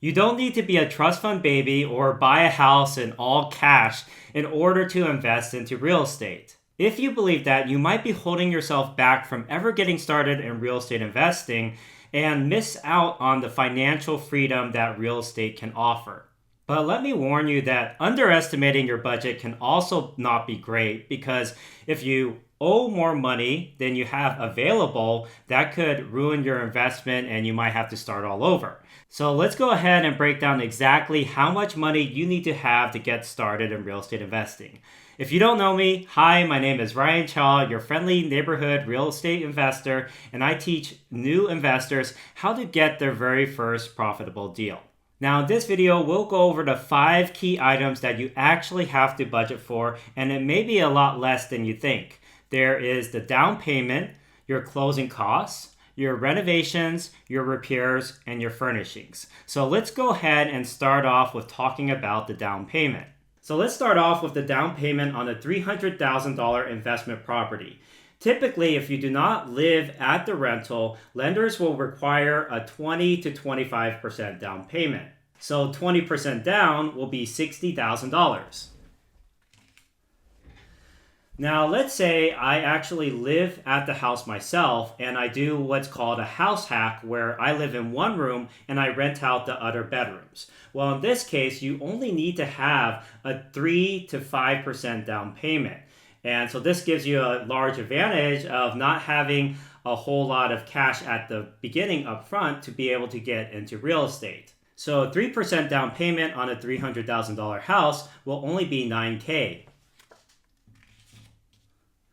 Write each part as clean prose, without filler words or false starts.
You don't need to be a trust fund baby or buy a house in all cash in order to invest into real estate. If you believe that, you might be holding yourself back from ever getting started in real estate investing and miss out on the financial freedom that real estate can offer. But let me warn you that underestimating your budget can also not be great, because if you owe more money than you have available, that could ruin your investment and you might have to start all over. So let's go ahead and break down exactly how much money you need to have to get started in real estate investing. If you don't know me, hi, my name is Ryan Chaw, your friendly neighborhood real estate investor, and I teach new investors how to get their very first profitable deal. Now, in this video, we'll go over the 5 key items that you actually have to budget for, and it may be a lot less than you think. There is the down payment, your closing costs, your renovations, your repairs, and your furnishings. So let's go ahead and start off with talking about the down payment. So let's start off with the down payment on a $300,000 investment property. Typically, if you do not live at the rental, lenders will require a 20 to 25% down payment. So 20% down will be $60,000. Now, let's say I actually live at the house myself and I do what's called a house hack, where I live in one room and I rent out the other bedrooms. Well, in this case, you only need to have a 3 to 5% down payment. And so this gives you a large advantage of not having a whole lot of cash at the beginning up front to be able to get into real estate. So 3% down payment on a $300,000 house will only be $9,000.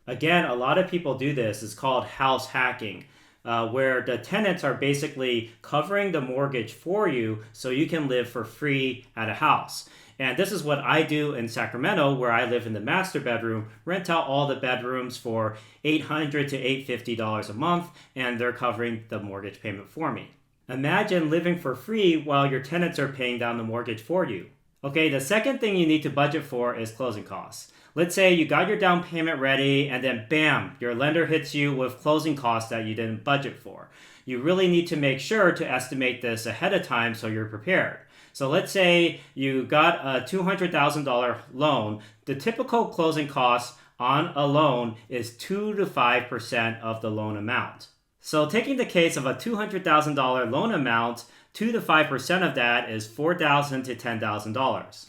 Again, a lot of people do this. It's called house hacking, where the tenants are basically covering the mortgage for you so you can live for free at a house. And this is what I do in Sacramento, where I live in the master bedroom, rent out all the bedrooms for $800 to $850 a month, and they're covering the mortgage payment for me. Imagine living for free while your tenants are paying down the mortgage for you. Okay, the second thing you need to budget for is closing costs. Let's say you got your down payment ready and then bam, your lender hits you with closing costs that you didn't budget for. You really need to make sure to estimate this ahead of time so you're prepared. So let's say you got a $200,000 loan. The typical closing cost on a loan is 2 to 5% of the loan amount. So taking the case of a $200,000 loan amount, 2 to 5% of that is $4,000 to $10,000.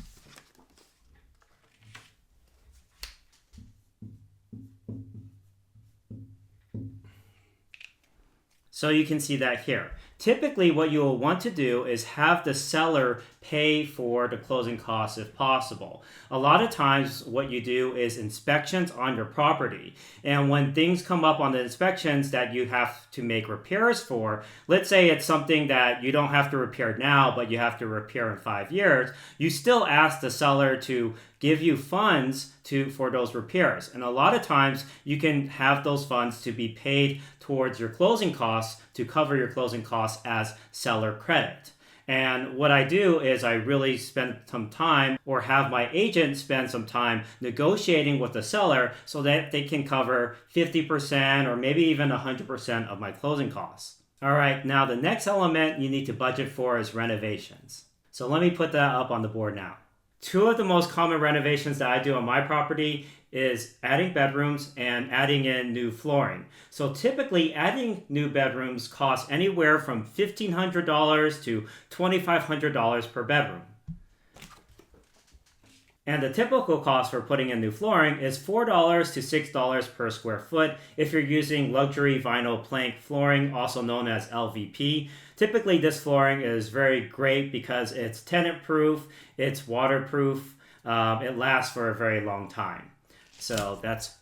So you can see that here. Typically, what you will want to do is have the seller pay for the closing costs if possible. A lot of times what you do is inspections on your property. And when things come up on the inspections that you have to make repairs for, let's say it's something that you don't have to repair now, but you have to repair in 5 years, you still ask the seller to give you funds for those repairs. And a lot of times you can have those funds to be paid towards your closing costs to cover your closing costs as seller credit. And what I do is I really spend some time, or have my agent spend some time, negotiating with the seller so that they can cover 50% or maybe even 100% of my closing costs. All right, now the next element you need to budget for is renovations. So let me put that up on the board now. 2 of the most common renovations that I do on my property is adding bedrooms and adding in new flooring. So typically adding new bedrooms costs anywhere from $1,500 to $2,500 per bedroom. And the typical cost for putting in new flooring is $4 to $6 per square foot if you're using luxury vinyl plank flooring, also known as LVP. Typically, this flooring is very great because it's tenant proof, it's waterproof, it lasts for a very long time. So that's,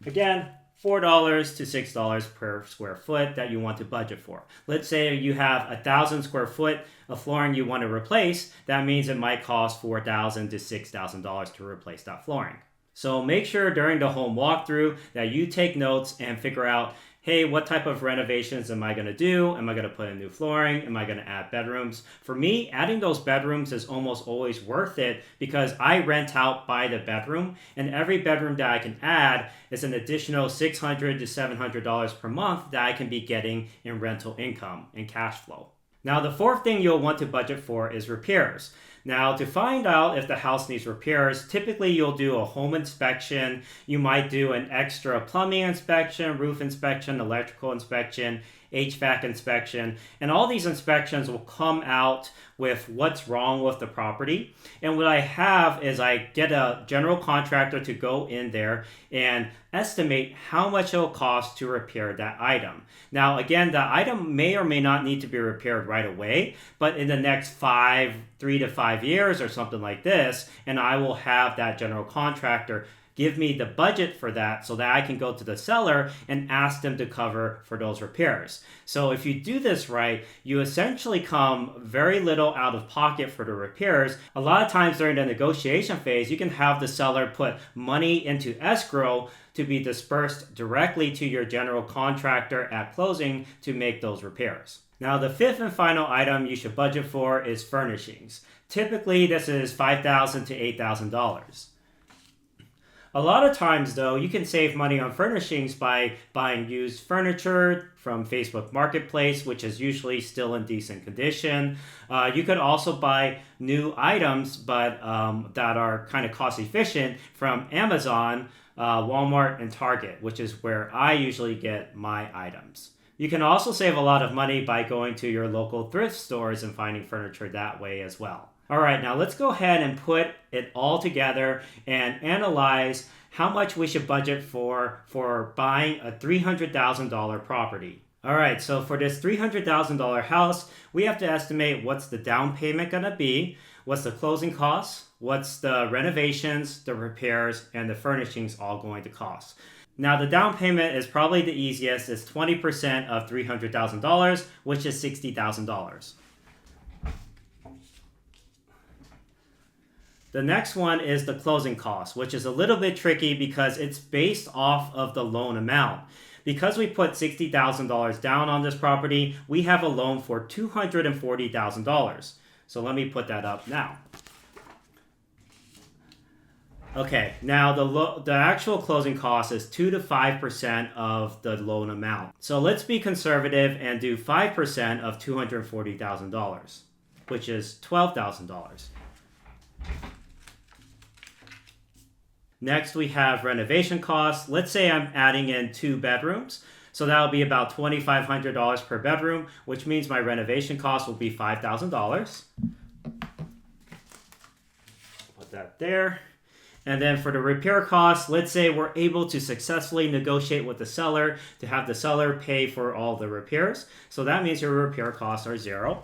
again, $4 to $6 per square foot that you want to budget for. Let's say you have 1,000 square foot of flooring you want to replace. That means it might cost $4,000 to $6,000 to replace that flooring. So make sure during the home walkthrough that you take notes and figure out, hey, what type of renovations am I going to do? Am I going to put in new flooring? Am I going to add bedrooms? For me, adding those bedrooms is almost always worth it because I rent out by the bedroom, and every bedroom that I can add is an additional $600 to $700 per month that I can be getting in rental income and cash flow. Now, the fourth thing you'll want to budget for is repairs. Now, to find out if the house needs repairs, typically you'll do a home inspection. You might do an extra plumbing inspection, roof inspection, electrical inspection, HVAC inspection, and all these inspections will come out with what's wrong with the property. And what I have is I get a general contractor to go in there and estimate how much it will cost to repair that item. Now, again, the item may or may not need to be repaired right away, but in the next 3 to 5 years or something like this, and I will have that general contractor give me the budget for that so that I can go to the seller and ask them to cover for those repairs. So if you do this right, you essentially come very little out of pocket for the repairs. A lot of times during the negotiation phase, you can have the seller put money into escrow to be dispersed directly to your general contractor at closing to make those repairs. Now, the fifth and final item you should budget for is furnishings. Typically, this is $5,000 to $8,000. A lot of times, though, you can save money on furnishings by buying used furniture from Facebook Marketplace, which is usually still in decent condition. You could also buy new items, but that are kind of cost efficient from Amazon, Walmart, and Target, which is where I usually get my items. You can also save a lot of money by going to your local thrift stores and finding furniture that way as well. All right, now let's go ahead and put it all together and analyze how much we should budget for buying a $300,000 property. All right, so for this $300,000 house, we have to estimate what's the down payment gonna be, what's the closing costs, what's the renovations, the repairs, and the furnishings all going to cost. Now, the down payment is probably the easiest. It's 20% of $300,000, which is $60,000. The next one is the closing cost, which is a little bit tricky because it's based off of the loan amount. Because we put $60,000 down on this property, we have a loan for $240,000. So let me put that up now. Okay, now the actual closing cost is 2 to 5% of the loan amount. So let's be conservative and do 5% of $240,000, which is $12,000. Next, we have renovation costs. Let's say I'm adding in 2 bedrooms. So that'll be about $2,500 per bedroom, which means my renovation cost will be $5,000. Put that there. And then for the repair costs, let's say we're able to successfully negotiate with the seller to have the seller pay for all the repairs. So that means your repair costs are $0.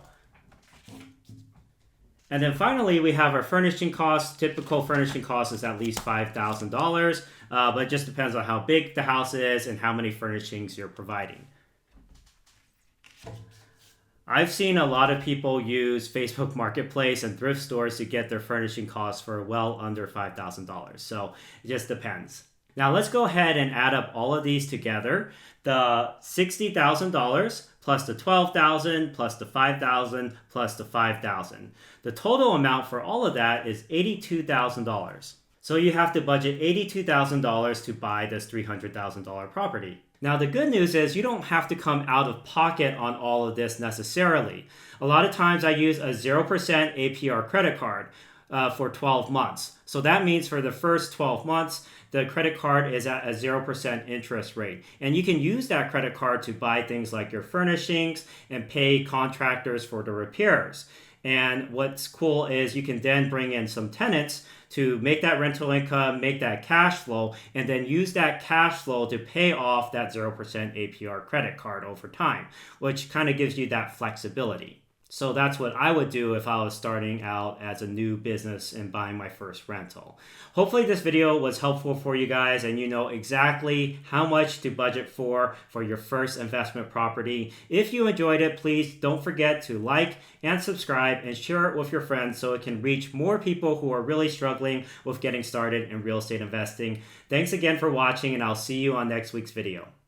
And then finally, we have our furnishing costs. Typical furnishing cost is at least $5,000, but it just depends on how big the house is and how many furnishings you're providing. I've seen a lot of people use Facebook Marketplace and thrift stores to get their furnishing costs for well under $5,000. So it just depends. Now let's go ahead and add up all of these together. The $60,000 plus the $12,000 plus the $5,000 plus the $5,000. The total amount for all of that is $82,000. So you have to budget $82,000 to buy this $300,000 property. Now the good news is you don't have to come out of pocket on all of this necessarily. A lot of times I use a 0% APR credit card for 12 months. So that means for the first 12 months, the credit card is at a 0% interest rate. And you can use that credit card to buy things like your furnishings and pay contractors for the repairs. And what's cool is you can then bring in some tenants to make that rental income, make that cash flow, and then use that cash flow to pay off that 0% APR credit card over time, which kind of gives you that flexibility. So that's what I would do if I was starting out as a new business and buying my first rental. Hopefully this video was helpful for you guys and you know exactly how much to budget for your first investment property. If you enjoyed it, please don't forget to like and subscribe and share it with your friends so it can reach more people who are really struggling with getting started in real estate investing. Thanks again for watching and I'll see you on next week's video.